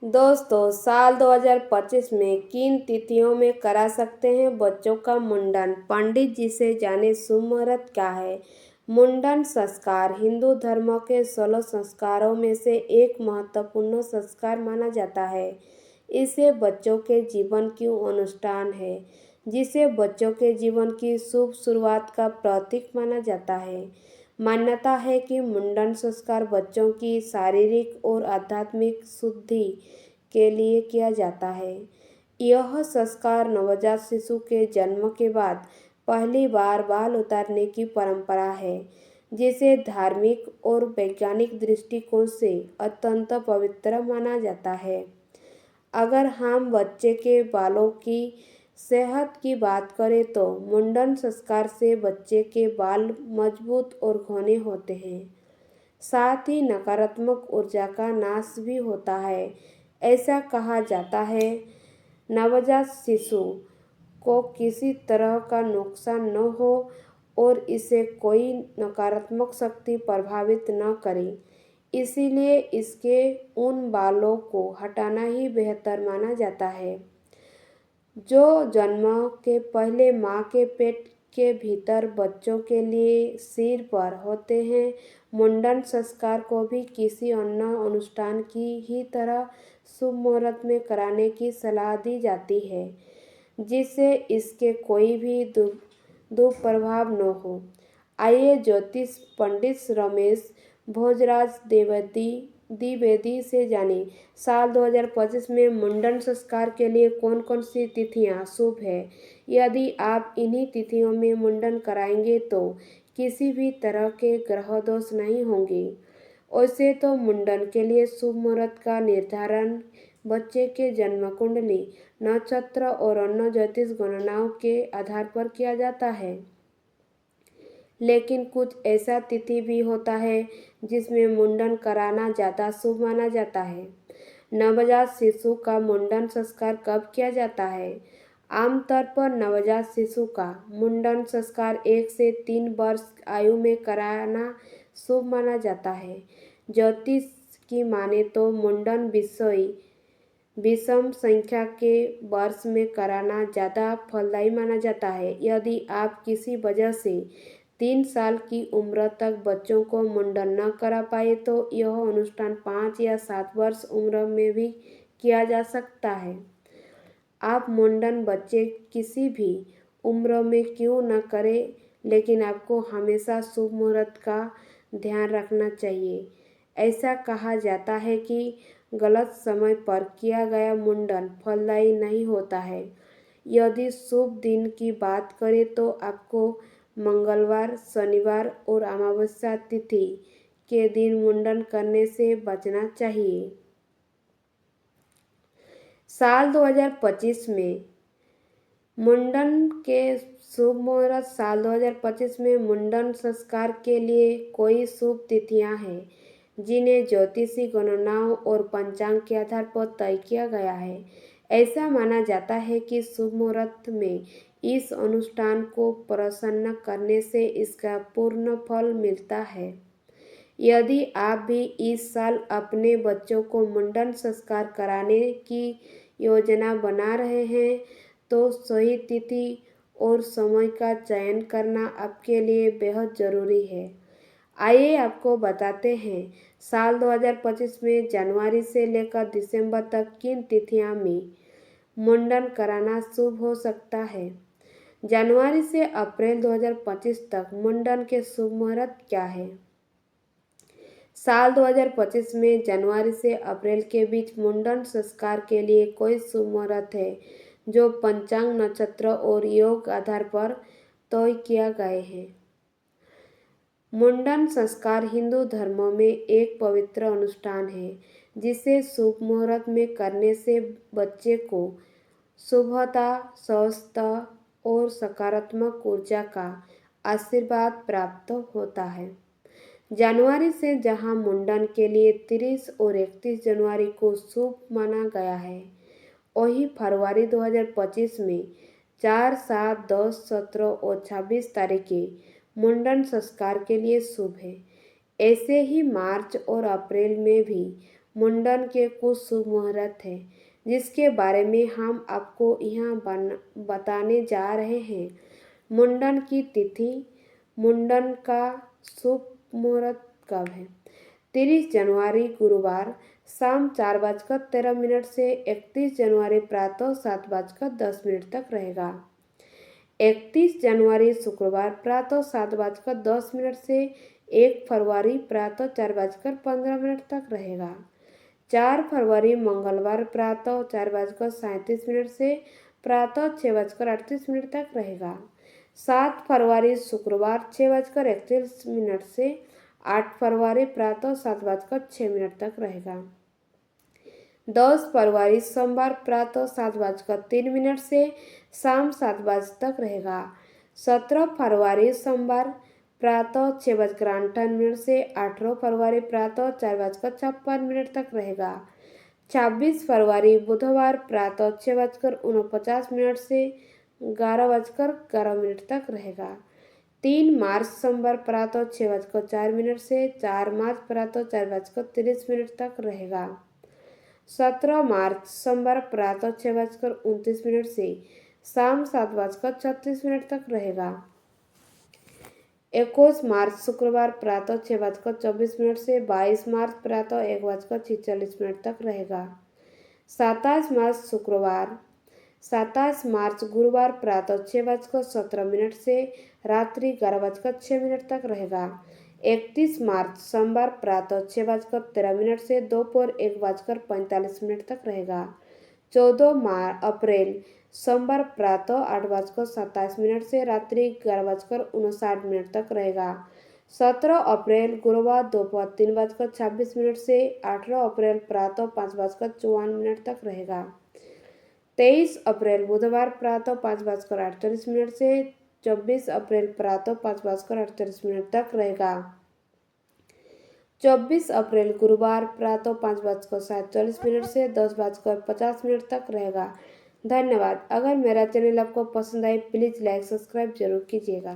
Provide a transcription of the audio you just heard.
दोस्तों, साल 2025 में किन तिथियों में करा सकते हैं बच्चों का मुंडन? पंडित जी से जाने शुभ मुहूर्त क्या है। मुंडन संस्कार हिंदू धर्म के 16 संस्कारों में से एक महत्वपूर्ण संस्कार माना जाता है। इसे बच्चों के जीवन की अनुष्ठान है, जिसे बच्चों के जीवन की शुभ शुरुआत का प्रतीक माना जाता है। मान्यता है कि मुंडन संस्कार बच्चों की शारीरिक और आध्यात्मिक शुद्धि के लिए किया जाता है। यह संस्कार नवजात शिशु के जन्म के बाद पहली बार बाल उतारने की परंपरा है, जिसे धार्मिक और वैज्ञानिक दृष्टिकोण से अत्यंत पवित्र माना जाता है। अगर हम बच्चे के बालों की सेहत की बात करें तो मुंडन संस्कार से बच्चे के बाल मजबूत और घने होते हैं। साथ ही नकारात्मक ऊर्जा का नाश भी होता है। ऐसा कहा जाता है, नवजात शिशु को किसी तरह का नुकसान न हो और इसे कोई नकारात्मक शक्ति प्रभावित न करे, इसीलिए इसके उन बालों को हटाना ही बेहतर माना जाता है जो जन्म के पहले माँ के पेट के भीतर बच्चों के लिए सिर पर होते हैं। मुंडन संस्कार को भी किसी अन्य अनुष्ठान की ही तरह शुभ मुहूर्त में कराने की सलाह दी जाती है, जिससे इसके कोई भी दुष्प्रभाव न हो। आइए ज्योतिष पंडित रमेश भोजराज द्विवेदी से जाने साल 2025 में मुंडन संस्कार के लिए कौन कौन सी तिथियां शुभ है। यदि आप इन्हीं तिथियों में मुंडन कराएंगे तो किसी भी तरह के ग्रह दोष नहीं होंगे। वैसे तो मुंडन के लिए शुभ मुहूर्त का निर्धारण बच्चे के जन्म कुंडली, नक्षत्र और अन्य ज्योतिष गणनाओं के आधार पर किया जाता है, लेकिन कुछ ऐसा तिथि भी होता है जिसमें मुंडन कराना ज़्यादा शुभ माना जाता है। नवजात शिशु का मुंडन संस्कार कब किया जाता है? आमतौर पर नवजात शिशु का मुंडन संस्कार 1 से 3 वर्ष आयु में कराना शुभ माना जाता है। ज्योतिष की माने तो मुंडन विषम संख्या के वर्ष में कराना ज़्यादा फलदायी माना जाता है। यदि आप किसी वजह से 3 साल की उम्र तक बच्चों को मुंडन न करा पाए तो यह अनुष्ठान 5 या 7 वर्ष उम्र में भी किया जा सकता है। आप मुंडन बच्चे किसी भी उम्र में क्यों न करें, लेकिन आपको हमेशा शुभ मुहूर्त का ध्यान रखना चाहिए। ऐसा कहा जाता है कि गलत समय पर किया गया मुंडन फलदायी नहीं होता है। यदि शुभ दिन की बात करें तो आपको मंगलवार, शनिवार और अमावस्या तिथि के दिन मुंडन करने से बचना चाहिए। साल 2025 में मुंडन के शुभ मुहूर्त। साल 2025 में मुंडन संस्कार के लिए कोई शुभ तिथियां हैं जिन्हें ज्योतिषी गणनाओं और पंचांग के आधार पर तय किया गया है। ऐसा माना जाता है कि शुभ मुहूर्त में इस अनुष्ठान को प्रसन्न करने से इसका पूर्ण फल मिलता है। यदि आप भी इस साल अपने बच्चों को मुंडन संस्कार कराने की योजना बना रहे हैं तो सही तिथि और समय का चयन करना आपके लिए बेहद ज़रूरी है। आइए आपको बताते हैं साल 2025 में जनवरी से लेकर दिसंबर तक किन तिथियों में मुंडन कराना शुभ हो सकता है। जनवरी से अप्रैल 2025 तक मुंडन के शुभ मुहूर्त क्या है? साल 2025 में जनवरी से अप्रैल के बीच मुंडन संस्कार के लिए कोई शुभ मुहूर्त है जो पंचांग, नक्षत्र और योग आधार पर तय किया गए हैं। मुंडन संस्कार हिंदू धर्म में एक पवित्र अनुष्ठान है जिसे शुभ मुहूर्त में करने से बच्चे को शुभता, स्वस्थता और सकारात्मक ऊर्जा का आशीर्वाद प्राप्त होता है। जनवरी से जहां मुंडन के लिए 30 और 31 जनवरी को शुभ माना गया है, वहीं फरवरी 2025 में 4, 7, 10, 17 और 26 तारीखें मुंडन संस्कार के लिए शुभ है। ऐसे ही मार्च और अप्रैल में भी मुंडन के कुछ शुभ मुहूर्त हैं जिसके बारे में हम आपको यहाँ बताने जा रहे हैं। मुंडन की तिथि। मुंडन का शुभ मुहूर्त कब है? 30 जनवरी गुरुवार शाम 4:13 से 31 जनवरी प्रातः 7:10 तक रहेगा। 31 जनवरी शुक्रवार प्रातः 7:10 से 1 फरवरी प्रातः 4:15 तक रहेगा। 4 फरवरी मंगलवार प्रातः 4:37 से प्रातः 6:38 तक रहेगा। 7 फरवरी शुक्रवार 6:31 से 8 फरवरी प्रातः 7:06 तक रहेगा। 10 फरवरी सोमवार प्रातः 7:03 से शाम 7 बजे तक रहेगा। 17 फरवरी सोमवार प्रातः 6:58 से 18 फरवरी प्रातः 4:56 तक रहेगा। 26 फरवरी बुधवार प्रातः 6:49 से 11:11 तक रहेगा। 3 मार्च सोमवार प्रातः 6:04 से 4 मार्च प्रातः 4:30 तक रहेगा। 17 मार्च सोमवार प्रातः 6:29 से शाम 7:36 तक रहेगा। 21 मार्च शुक्रवार प्रातः 6:24 से 22 मार्च प्रातः 1:46 तक रहेगा। 27 मार्च शुक्रवार 27 मार्च गुरुवार प्रातः 6:17 से रात्रि 11:06 तक रहेगा। 31 मार्च सोमवार प्रातः 6:13 से दोपहर 1:45 तक रहेगा। 14 अप्रैल सोमवार प्रातः 8:27 से रात्रि 11:59 तक रहेगा। 17 अप्रैल गुरुवार दोपहर 3:26 से 18 अप्रैल प्रातः 5:54 तक रहेगा। 23 अप्रैल बुधवार प्रातः 5:48 से 24 अप्रैल प्रातः 5:48 तक रहेगा। 24 अप्रैल गुरुवार प्रातः 5:47 से 10:50 तक रहेगा। धन्यवाद। अगर मेरा चैनल आपको पसंद आए प्लीज़ लाइक सब्सक्राइब जरूर कीजिएगा।